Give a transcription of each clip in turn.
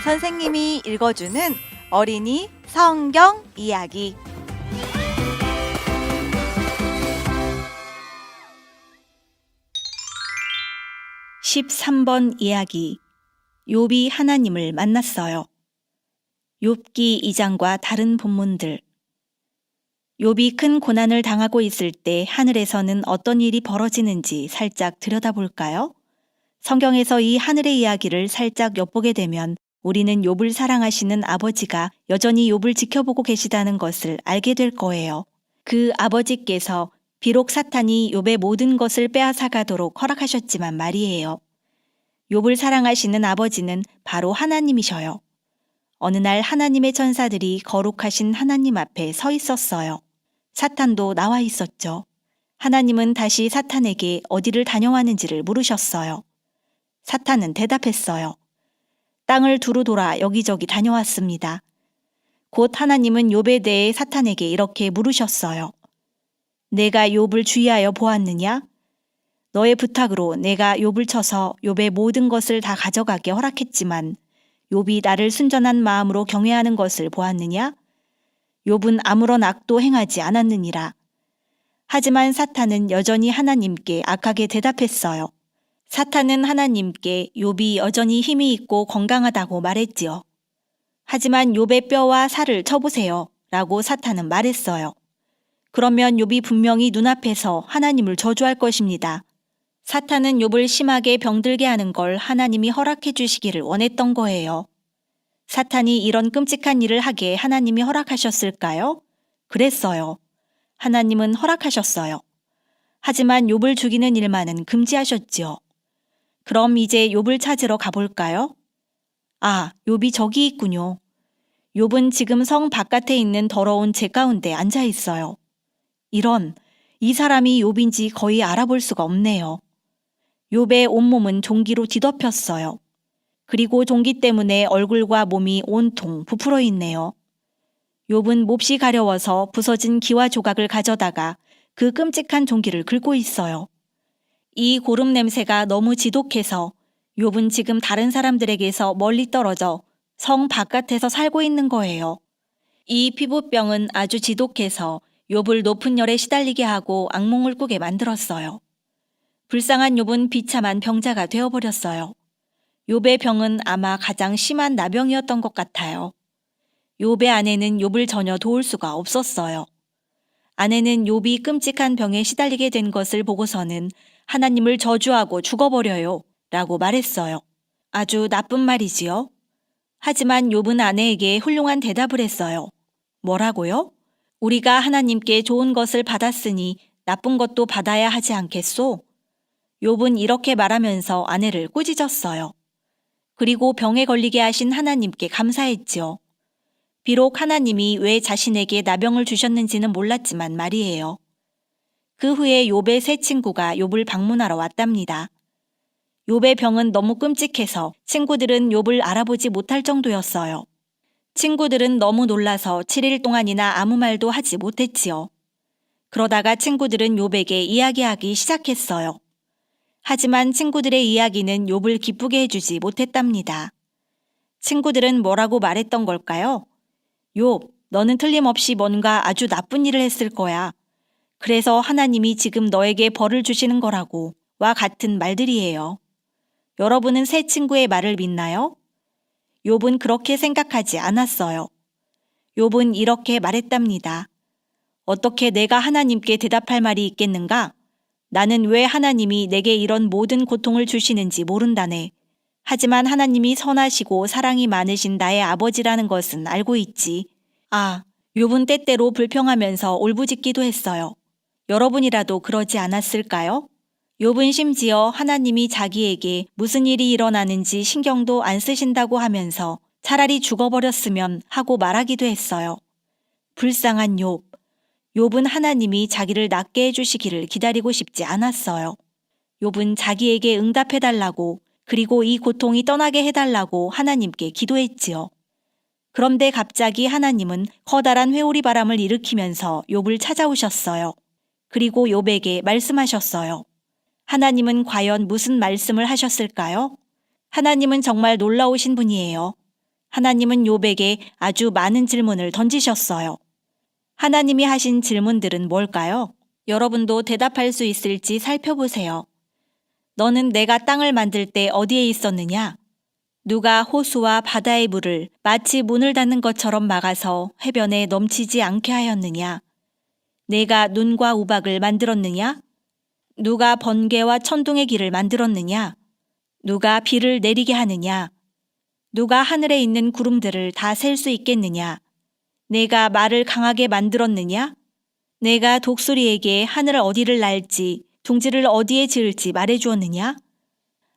선생님이 읽어주는 어린이 성경 이야기. (13번) 이야기. 욥이 하나님을 만났어요. 욥기 2장과 다른 본문들. 욥이 큰 고난을 당하고 있을 때 하늘에서는 어떤 일이 벌어지는지 살짝 들여다볼까요? 성경에서 이 하늘의 이야기를 살짝 엿보게 되면 우리는 욥을 사랑하시는 아버지가 여전히 욥을 지켜보고 계시다는 것을 알게 될 거예요. 그 아버지께서 비록 사탄이 욥의 모든 것을 빼앗아가도록 허락하셨지만 말이에요. 욥을 사랑하시는 아버지는 바로 하나님이셔요. 어느 날 하나님의 천사들이 거룩하신 하나님 앞에 서 있었어요. 사탄도 나와 있었죠. 하나님은 다시 사탄에게 어디를 다녀왔는지를 물으셨어요. 사탄은 대답했어요. 땅을 두루 돌아 여기저기 다녀왔습니다. 곧 하나님은 욥에 대해 사탄에게 이렇게 물으셨어요. 내가 욥을 주의하여 보았느냐? 너의 부탁으로 내가 욥을 쳐서 욥의 모든 것을 다 가져가게 허락했지만 욥이 나를 순전한 마음으로 경외하는 것을 보았느냐? 욥은 아무런 악도 행하지 않았느니라. 하지만 사탄은 여전히 하나님께 악하게 대답했어요. 사탄은 하나님께 욥이 여전히 힘이 있고 건강하다고 말했지요. 하지만 욥의 뼈와 살을 쳐보세요 라고 사탄은 말했어요. 그러면 욥이 분명히 눈앞에서 하나님을 저주할 것입니다. 사탄은 욥을 심하게 병들게 하는 걸 하나님이 허락해 주시기를 원했던 거예요. 사탄이 이런 끔찍한 일을 하게 하나님이 허락하셨을까요? 그랬어요. 하나님은 허락하셨어요. 하지만 욥을 죽이는 일만은 금지하셨지요. 그럼 이제 욥을 찾으러 가볼까요? 아, 욥이 저기 있군요. 욥은 지금 성 바깥에 있는 더러운 재 가운데 앉아 있어요. 이 사람이 욥인지 거의 알아볼 수가 없네요. 욥의 온몸은 종기로 뒤덮였어요. 그리고 종기 때문에 얼굴과 몸이 온통 부풀어 있네요. 욥은 몹시 가려워서 부서진 기와 조각을 가져다가 그 끔찍한 종기를 긁고 있어요. 이 고름 냄새가 너무 지독해서 욥은 지금 다른 사람들에게서 멀리 떨어져 성 바깥에서 살고 있는 거예요. 이 피부병은 아주 지독해서 욥을 높은 열에 시달리게 하고 악몽을 꾸게 만들었어요. 불쌍한 욥은 비참한 병자가 되어버렸어요. 욥의 병은 아마 가장 심한 나병이었던 것 같아요. 욥의 아내는 욥을 전혀 도울 수가 없었어요. 아내는 욥이 끔찍한 병에 시달리게 된 것을 보고서는 하나님을 저주하고 죽어버려요 라고 말했어요. 아주 나쁜 말이지요. 하지만 욥은 아내에게 훌륭한 대답을 했어요. 뭐라고요? 우리가 하나님께 좋은 것을 받았으니 나쁜 것도 받아야 하지 않겠소? 욥은 이렇게 말하면서 아내를 꾸짖었어요. 그리고 병에 걸리게 하신 하나님께 감사했지요. 비록 하나님이 왜 자신에게 나병을 주셨는지는 몰랐지만 말이에요. 그 후에 욥의 세 친구가 욥을 방문하러 왔답니다. 욥의 병은 너무 끔찍해서 친구들은 욥을 알아보지 못할 정도였어요. 친구들은 너무 놀라서 7일 동안이나 아무 말도 하지 못했지요. 그러다가 친구들은 욥에게 이야기하기 시작했어요. 하지만 친구들의 이야기는 욥을 기쁘게 해주지 못했답니다. 친구들은 뭐라고 말했던 걸까요? 욥, 너는 틀림없이 뭔가 아주 나쁜 일을 했을 거야. 그래서 하나님이 지금 너에게 벌을 주시는 거라고 와 같은 말들이에요. 여러분은 새 친구의 말을 믿나요? 욥은 그렇게 생각하지 않았어요. 욥은 이렇게 말했답니다. 어떻게 내가 하나님께 대답할 말이 있겠는가? 나는 왜 하나님이 내게 이런 모든 고통을 주시는지 모른다네. 하지만 하나님이 선하시고 사랑이 많으신 나의 아버지라는 것은 알고 있지. 아, 욥은 때때로 불평하면서 울부짖기도 했어요. 여러분이라도 그러지 않았을까요? 욥은 심지어 하나님이 자기에게 무슨 일이 일어나는지 신경도 안 쓰신다고 하면서 차라리 죽어버렸으면 하고 말하기도 했어요. 불쌍한 욥. 욥은 하나님이 자기를 낫게 해주시기를 기다리고 싶지 않았어요. 욥은 자기에게 응답해달라고 그리고 이 고통이 떠나게 해달라고 하나님께 기도했지요. 그런데 갑자기 하나님은 커다란 회오리 바람을 일으키면서 욥을 찾아오셨어요. 그리고 욥에게 말씀하셨어요. 하나님은 과연 무슨 말씀을 하셨을까요? 하나님은 정말 놀라우신 분이에요. 하나님은 욥에게 아주 많은 질문을 던지셨어요. 하나님이 하신 질문들은 뭘까요? 여러분도 대답할 수 있을지 살펴보세요. 너는 내가 땅을 만들 때 어디에 있었느냐? 누가 호수와 바다의 물을 마치 문을 닫는 것처럼 막아서 해변에 넘치지 않게 하였느냐? 내가 눈과 우박을 만들었느냐? 누가 번개와 천둥의 길을 만들었느냐? 누가 비를 내리게 하느냐? 누가 하늘에 있는 구름들을 다 셀 수 있겠느냐? 내가 말을 강하게 만들었느냐? 내가 독수리에게 하늘 어디를 날지 둥지를 어디에 지을지 말해주었느냐?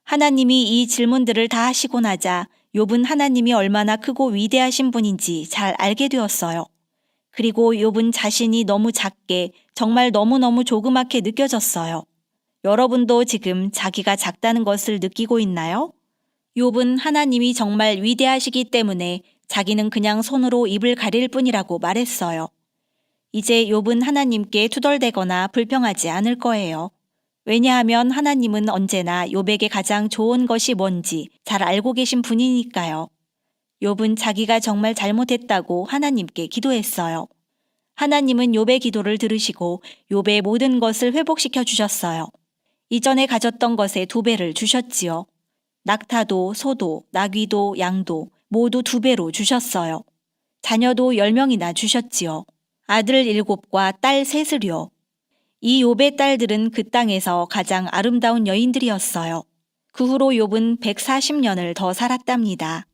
하나님이 이 질문들을 다 하시고 나자 욥은 하나님이 얼마나 크고 위대하신 분인지 잘 알게 되었어요. 그리고 욥은 자신이 너무 작게 정말 너무너무 조그맣게 느껴졌어요. 여러분도 지금 자기가 작다는 것을 느끼고 있나요? 욥은 하나님이 정말 위대하시기 때문에 자기는 그냥 손으로 입을 가릴 뿐이라고 말했어요. 이제 욥은 하나님께 투덜대거나 불평하지 않을 거예요. 왜냐하면 하나님은 언제나 욥에게 가장 좋은 것이 뭔지 잘 알고 계신 분이니까요. 욥은 자기가 정말 잘못했다고 하나님께 기도했어요. 하나님은 욥의 기도를 들으시고 욥의 모든 것을 회복시켜 주셨어요. 이전에 가졌던 것의 2배를 주셨지요. 낙타도 소도 나귀도 양도 모두 2배로 주셨어요. 자녀도 10명이나 주셨지요. 아들 7과 딸 3을요. 이 욥의 딸들은 그 땅에서 가장 아름다운 여인들이었어요. 그 후로 욥은 140년을 더 살았답니다.